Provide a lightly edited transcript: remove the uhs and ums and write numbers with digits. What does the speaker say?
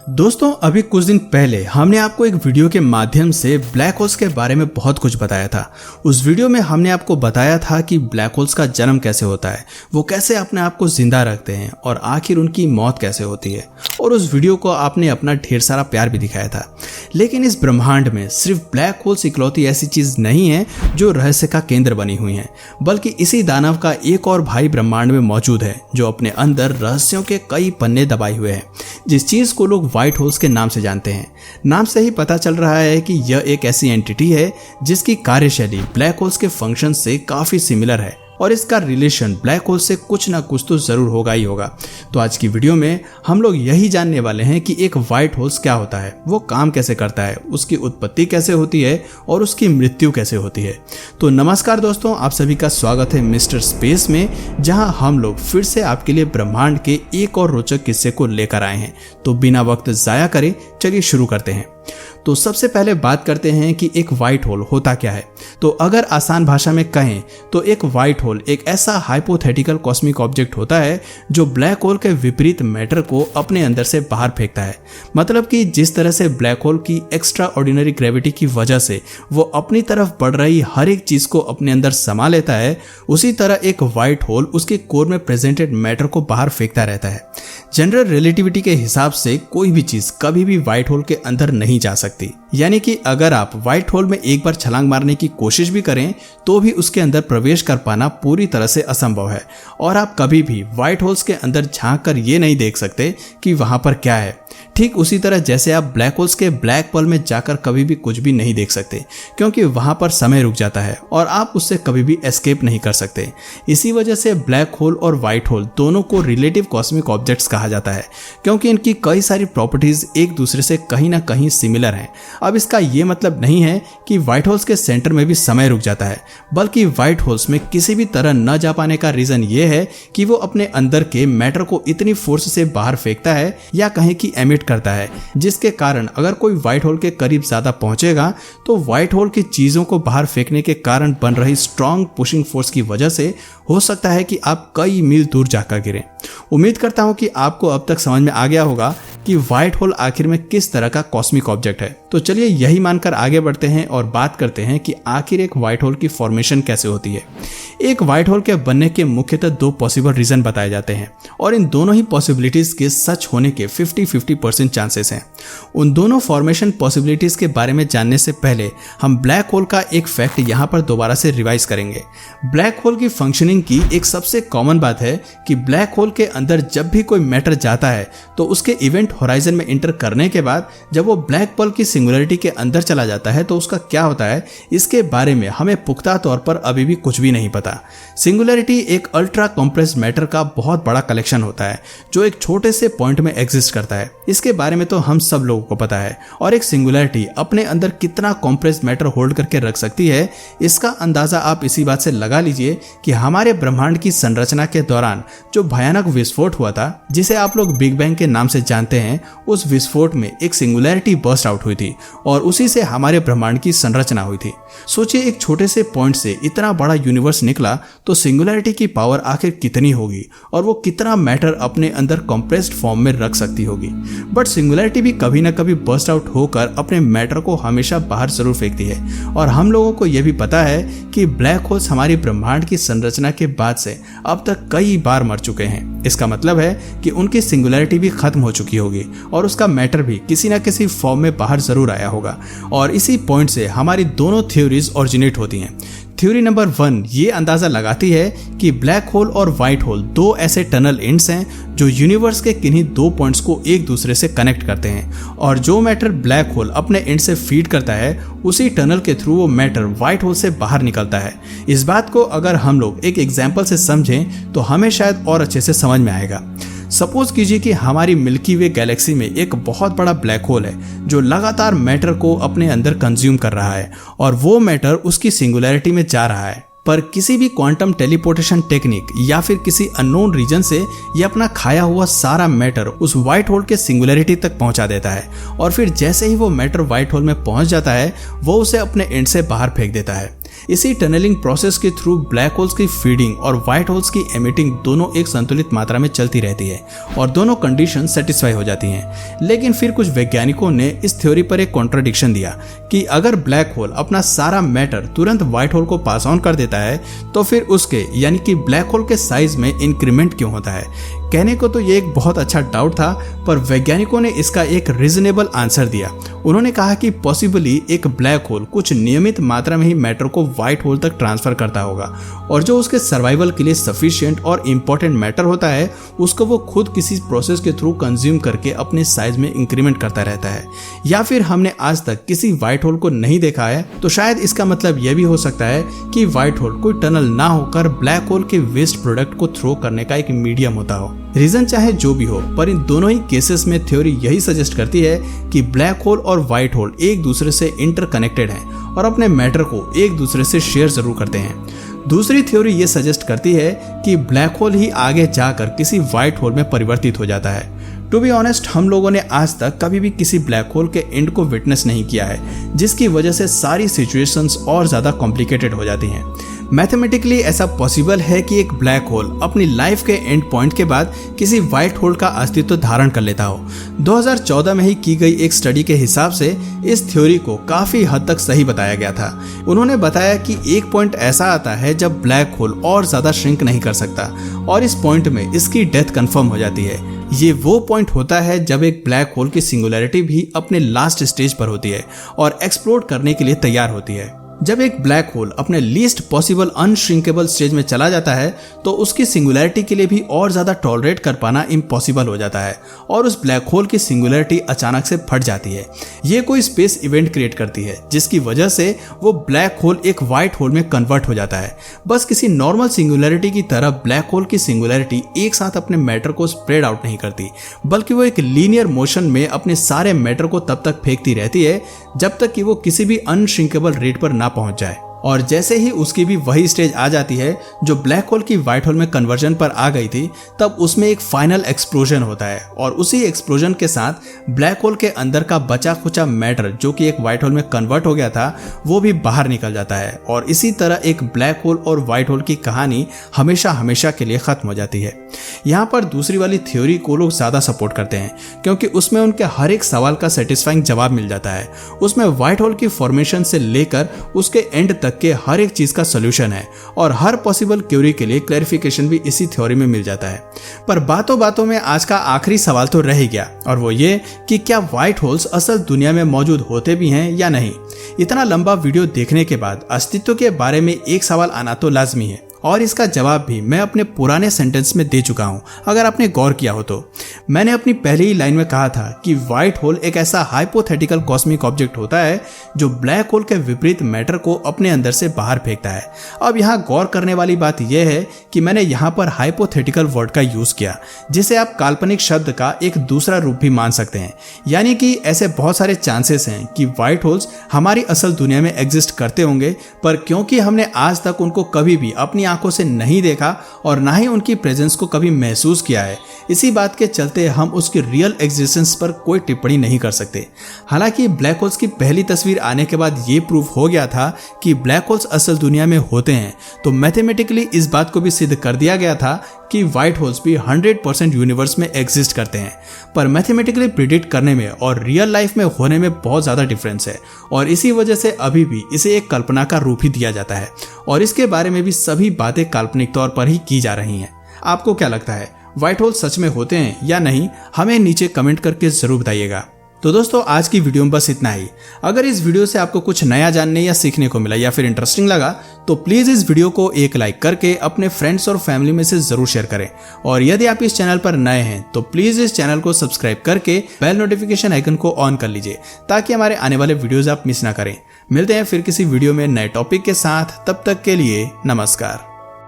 दोस्तों अभी कुछ दिन पहले हमने आपको एक वीडियो के माध्यम से ब्लैक होल्स के बारे में बहुत कुछ बताया था। उस वीडियो में हमने आपको बताया था कि ब्लैक होल्स का जन्म कैसे होता है, वो कैसे अपने आप को जिंदा रखते हैं और आखिर उनकी मौत कैसे होती है। और उस वीडियो को आपने अपना ढेर सारा प्यार भी दिखाया था। लेकिन इस ब्रह्मांड में सिर्फ ब्लैक होल्स इकलौती ऐसी चीज नहीं है जो रहस्य का केंद्र बनी हुई है, बल्कि इसी दानव का एक और भाई ब्रह्मांड में मौजूद है जो अपने अंदर रहस्यों के कई पन्ने दबाए हुए हैं। जिस चीज को लोग व्हाइट होल्स के नाम से जानते हैं। नाम से ही पता चल रहा है कि यह एक ऐसी एंटिटी है जिसकी कार्यशैली ब्लैक होल्स के फंक्शन से काफी सिमिलर है और इसका रिलेशन ब्लैक होल से कुछ ना कुछ तो जरूर होगा ही होगा। तो आज की वीडियो में हम लोग यही जानने वाले हैं कि एक व्हाइट होल्स क्या होता है, वो काम कैसे करता है, उसकी उत्पत्ति कैसे होती है और उसकी मृत्यु कैसे होती है। तो नमस्कार दोस्तों, आप सभी का स्वागत है मिस्टर स्पेस में, जहां हम लोग फिर से आपके लिए ब्रह्मांड के एक और रोचक किस्से को लेकर आए हैं। तो बिना वक्त जाया करे चलिए शुरू करते हैं। तो सबसे पहले बात करते हैं कि एक व्हाइट होल होता क्या है। तो अगर आसान भाषा में कहें तो एक व्हाइट होल एक ऐसा हाइपोथेटिकल कॉस्मिक ऑब्जेक्ट होता है जो ब्लैक होल के विपरीत मैटर को अपने अंदर से बाहर फेंकता है। मतलब कि जिस तरह से ब्लैक होल की एक्स्ट्रा ऑर्डिनरी ग्रेविटी की वजह से वो अपनी तरफ बढ़ रही हर एक चीज को अपने अंदर समा लेता है, उसी तरह एक व्हाइट होल उसके कोर में प्रेजेंटेड मैटर को बाहर फेंकता रहता है। जनरल रिलेटिविटी के हिसाब से कोई भी चीज कभी भी व्हाइट होल के अंदर नहीं जा सकती। यानी कि अगर आप व्हाइट होल में एक बार छलांग मारने की कोशिश भी करें तो भी उसके अंदर प्रवेश कर पाना पूरी तरह से असंभव है। और आप कभी भी व्हाइट होल्स के अंदर झांक कर ये नहीं देख सकते कि वहां पर क्या है। ठीक उसी तरह जैसे आप ब्लैक होल्स के ब्लैक पर्ल में जाकर कभी भी कुछ भी नहीं देख सकते, क्योंकि वहां पर समय रुक जाता है और आप उससे कभी भी एस्केप नहीं कर सकते। इसी वजह से ब्लैक होल और व्हाइट होल दोनों को रिलेटिव कॉस्मिक ऑब्जेक्ट्स कहा जाता है, क्योंकि इनकी कई सारी प्रॉपर्टीज एक दूसरे से कहीं ना कहीं सिमिलर हैं। अब इसका ये मतलब नहीं है कि व्हाइट होल्स के सेंटर में भी समय रुक जाता है, बल्कि व्हाइट होल्स में किसी भी तरह न जा पाने का रीजन ये है कि वो अपने अंदर के मैटर को इतनी फोर्स से बाहर फेंकता है या कहें कि एमिट करता है, जिसके कारण अगर कोई व्हाइट होल के करीब ज्यादा पहुंचेगा तो व्हाइट होल की चीजों को बाहर फेंकने के कारण बन रही स्ट्रॉन्ग पुशिंग फोर्स की वजह से हो सकता है कि आप कई मील दूर जाकर गिरें। उम्मीद करता हूं कि आपको अब तक समझ में आ गया होगा कि व्हाइट होल आखिर में किस तरह का कॉस्मिक ऑब्जेक्ट है। तो चलिए यही मानकर आगे बढ़ते हैं और बात करते हैं कि आखिर एक व्हाइट होल की फॉर्मेशन कैसे होती है। एक व्हाइट होल के बनने के मुख्यतः दो पॉसिबल रीजन बताए जाते हैं और इन दोनों ही पॉसिबिलिटीज के सच होने के 50-50% चांसेस हैं। उन दोनों फॉर्मेशन पॉसिबिलिटीज के बारे में जानने से पहले हम ब्लैक होल का एक फैक्ट यहाँ पर दोबारा से रिवाइज करेंगे। ब्लैक होल की फंक्शनिंग की एक सबसे कॉमन बात है कि ब्लैक होल के अंदर जब भी कोई मैटर जाता है तो उसके इवेंट होराइजन में इंटर करने के बाद जब वो ब्लैक पर्ल की सिंगुलरिटी के अंदर चला जाता है तो उसका क्या होता है, इसके बारे में हमें पुख्ता तौर पर अभी भी कुछ भी नहीं पता। सिंगुलरिटी एक अल्ट्रा कॉम्प्रेस्ड मैटर का बहुत बड़ा कलेक्शन होता है जो एक छोटे से पॉइंट में एग्जिस्ट करता है। इसके बारे में तो हम सब लोगों को पता है। और एक सिंगुलरिटी अपने अंदर कितना कॉम्प्रेस्ड मैटर होल्ड करके रख सकती है, इसका अंदाजा आप इसी बात से लगा लीजिए कि हमारे ब्रह्मांड की संरचना के दौरान जो भयानक विस्फोट हुआ था, जिसे आप लोग बिग बैंग के नाम से जानते हैं, उस विस्फोट में एक सिंगुलरिटी बर्स्ट आउट हुई थी और उसी से हमारे ब्रह्मांड की संरचना हुई थी। सोचिए एक छोटे से पॉइंट से इतना बड़ा यूनिवर्स निकला तो सिंगुलरिटी की पावर आखिर कितनी होगी और वो कितना मैटर अपने अंदर कंप्रेस्ड फॉर्म में रख सकती होगी। बट सिंगुलरिटी भी कभी ना कभी बर्स्ट आउट होकर अपने मैटर को हमेशा बाहर जरूर फेंकती है। और हम लोगों को यह भी पता है कि ब्लैक होल्स हमारी ब्रह्मांड की संरचना के बाद से अब तक कई बार मर चुके हैं। इसका मतलब है कि उनकी सिंगुलरिटी भी खत्म हो चुकी होगी और उसका मैटर भी किसी ना किसी फॉर्म में बाहर जरूर आया होगा। और इसी पॉइंट से हमारी दोनों थ्योरीज ओरिजिनेट होती हैं। थ्योरी नंबर 1 ये अंदाजा लगाती है कि ब्लैक होल और व्हाइट होल दो ऐसे टनल एंड्स हैं जो यूनिवर्स के किन्हीं दो पॉइंट्स को एक दूसरे से कनेक्ट करते हैं और जो मैटर ब्लैक होल अपने एंड से फीड करता है उसी टनल के थ्रू वो मैटर व्हाइट होल से बाहर निकलता है। इस बात को अगर हम लोग एक एग्जाम्पल से समझें तो हमें शायद और अच्छे से समझ में आएगा। सपोज कीजिए कि हमारी मिल्की वे गैलेक्सी में एक बहुत बड़ा ब्लैक होल है जो लगातार मैटर को अपने अंदर कंज्यूम कर रहा है और वो मैटर उसकी सिंगुलरिटी में जा रहा है। पर किसी भी क्वांटम टेलीपोर्टेशन टेक्निक या फिर किसी अननोन रीजन से ये अपना खाया हुआ सारा मैटर उस व्हाइट होल के सिंगुलरिटी तक पहुंचा देता है और फिर जैसे ही वो मैटर व्हाइट होल में पहुंच जाता है वो उसे अपने एंड से बाहर फेंक देता है। इसी टनलिंग प्रोसेस के थ्रू ब्लैक होल्स की फीडिंग और व्हाइट होल्स की एमिटिंग दोनों एक संतुलित मात्रा में चलती रहती है और दोनों कंडीशन सेटिस्फाई हो जाती हैं। लेकिन फिर कुछ वैज्ञानिकों ने इस थ्योरी पर एक कॉन्ट्रडिक्शन दिया कि अगर ब्लैक होल अपना सारा मैटर तुरंत व्हाइट होल को पास ऑन कर देता है तो फिर उसके यानी कि ब्लैक होल के साइज में इंक्रीमेंट क्यों होता है। कहने को तो ये एक बहुत अच्छा डाउट था, पर वैज्ञानिकों ने इसका एक रीजनेबल आंसर दिया। उन्होंने कहा कि पॉसिबली एक ब्लैक होल कुछ नियमित मात्रा में ही मैटर को व्हाइट होल तक ट्रांसफर करता होगा और जो उसके सर्वाइवल के लिए सफिशिएंट और इम्पोर्टेंट मैटर होता है उसको वो खुद किसी प्रोसेस के थ्रू कंज्यूम करके अपने साइज में इंक्रीमेंट करता रहता है। या फिर हमने आज तक किसी व्हाइट होल को नहीं देखा है, तो शायद इसका मतलब यह भी हो सकता है कि व्हाइट होल कोई टनल ना होकर ब्लैक होल के वेस्ट प्रोडक्ट को थ्रो करने का एक मीडियम होता हो। रीजन चाहे जो भी हो, पर इन दोनों ही केसेस में थ्योरी यही सजेस्ट करती है कि ब्लैक होल और व्हाइट होल एक दूसरे से इंटरकनेक्टेड हैं और अपने मैटर को एक दूसरे से शेयर जरूर करते हैं। दूसरी थ्योरी ये सजेस्ट करती है कि ब्लैक होल ही आगे जाकर किसी व्हाइट होल में परिवर्तित हो जाता है। टू बी ऑनेस्ट, हम लोगों ने आज तक कभी भी किसी ब्लैक होल के एंड को विटनेस नहीं किया है, जिसकी वजह से सारी सिचुएशंस और ज्यादा कॉम्प्लिकेटेड हो जाती हैं। मैथमेटिकली ऐसा पॉसिबल है कि एक ब्लैक होल अपनी लाइफ के एंड पॉइंट के बाद किसी व्हाइट होल का अस्तित्व धारण कर लेता हो। 2014 में ही की गई एक स्टडी के हिसाब से इस थ्योरी को काफी हद तक सही बताया गया था। उन्होंने बताया कि एक पॉइंट ऐसा आता है जब ब्लैक होल और ज्यादा श्रिंक नहीं कर सकता और इस पॉइंट में इसकी डेथ कंफर्म हो जाती है। ये वो पॉइंट होता है जब एक ब्लैक होल की सिंगुलैरिटी भी अपने लास्ट स्टेज पर होती है और एक्सप्लोड करने के लिए तैयार होती है। जब एक ब्लैक होल अपने लीस्ट पॉसिबल अनश्रिंकेबल स्टेज में चला जाता है तो उसकी सिंगुलैरिटी के लिए भी और ज्यादा टॉलरेट कर पाना इम्पॉसिबल हो जाता है और उस ब्लैक होल की सिंगुलैरिटी अचानक से फट जाती है। ये कोई स्पेस इवेंट क्रिएट करती है जिसकी वजह से वो ब्लैक होल एक व्हाइट होल में कन्वर्ट हो जाता है। बस किसी नॉर्मल सिंगुलैरिटी की तरह ब्लैक होल की सिंगुलैरिटी एक साथ अपने मैटर को स्प्रेड आउट नहीं करती, बल्कि वो एक लीनियर मोशन में अपने सारे मैटर को तब तक फेंकती रहती है जब तक कि वो किसी भी अनश्रिंकेबल रेट पर ना पहुंच जाए। और जैसे ही उसकी भी वही स्टेज आ जाती है जो ब्लैक होल की व्हाइट होल में कन्वर्जन पर आ गई थी, तब उसमें एक फाइनल एक्सप्लोजन होता है और उसी एक्सप्लोजन के साथ ब्लैक होल के अंदर का बचा खुचा मैटर जो कि एक व्हाइट होल में कन्वर्ट हो गया था वो भी बाहर निकल जाता है और इसी तरह एक ब्लैक होल और व्हाइट होल की कहानी हमेशा हमेशा के लिए खत्म हो जाती है। यहाँ पर दूसरी वाली थ्योरी को लोग ज्यादा सपोर्ट करते हैं क्योंकि उसमें उनके हर एक सवाल का सेटिस्फाइंग जवाब मिल जाता है। उसमें व्हाइट होल की फॉर्मेशन से लेकर उसके एंड तक के हर एक चीज का सॉल्यूशन है और हर पॉसिबल क्वेरी के लिए क्लैरिफिकेशन भी इसी थ्योरी में मिल जाता है। पर बातों बातों में आज का आखिरी सवाल तो रह ही गया और वो ये कि क्या व्हाइट होल्स असल दुनिया में मौजूद होते भी हैं या नहीं। इतना लंबा वीडियो देखने के बाद अस्तित्व के बारे में एक सवाल आना तो लाजमी है और इसका जवाब भी मैं अपने पुराने सेंटेंस में दे चुका हूं। अगर आपने गौर किया हो तो मैंने अपनी पहली ही लाइन में कहा था कि व्हाइट होल एक ऐसा हाइपोथेटिकल कॉस्मिक ऑब्जेक्ट होता है जो ब्लैक होल के विपरीत मैटर को अपने अंदर से बाहर फेंकता है। अब यहाँ गौर करने वाली बात यह है कि मैंने यहाँ पर हाइपोथेटिकल वर्ड का यूज किया, जिसे आप काल्पनिक शब्द का एक दूसरा रूप भी मान सकते हैं। यानी कि ऐसे बहुत सारे चांसेस हैं कि व्हाइट होल्स हमारी असल दुनिया में एग्जिस्ट करते होंगे, पर क्योंकि हमने आज तक उनको कभी भी अपनी आंखों से नहीं देखा और ना ही उनकी प्रेजेंस को कभी महसूस किया है, इसी बात के चलते हम उसकी रियल एग्जिस्टेंस पर कोई टिप्पणी नहीं कर सकते। हालांकि ब्लैक होल्स की पहली तस्वीर आने के बाद ये प्रूफ हो गया था कि ब्लैक होल्स असल दुनिया में होते हैं, तो मैथमेटिकली इस बात को भी सिद्ध कर दिया गया था कि व्हाइट होल्स भी 100% यूनिवर्स में एग्जिस्ट करते हैं। पर मैथमेटिकली प्रिडिक्ट करने में और रियल लाइफ में होने में बहुत ज्यादा डिफरेंस है और इसी वजह से अभी भी इसे एक कल्पना का रूप ही दिया जाता है और इसके बारे में भी सभी बातें काल्पनिक तौर पर ही की जा रही हैं। आपको क्या लगता है, व्हाइट होल सच में होते हैं या नहीं? हमें नीचे कमेंट करके जरूर बताइएगा। तो दोस्तों, आज की वीडियो में बस इतना ही। अगर इस वीडियो से आपको कुछ नया जानने या सीखने को मिला या फिर इंटरेस्टिंग लगा तो प्लीज इस वीडियो को एक लाइक करके अपने फ्रेंड्स और फैमिली में से जरूर शेयर करें और यदि आप इस चैनल पर नए हैं तो प्लीज इस चैनल को सब्सक्राइब करके बेल नोटिफिकेशन आइकन को ऑन कर लीजिए ताकि हमारे आने वाले वीडियोज आप मिस ना करें। मिलते हैं फिर किसी वीडियो में नए टॉपिक के साथ, तब तक के लिए नमस्कार।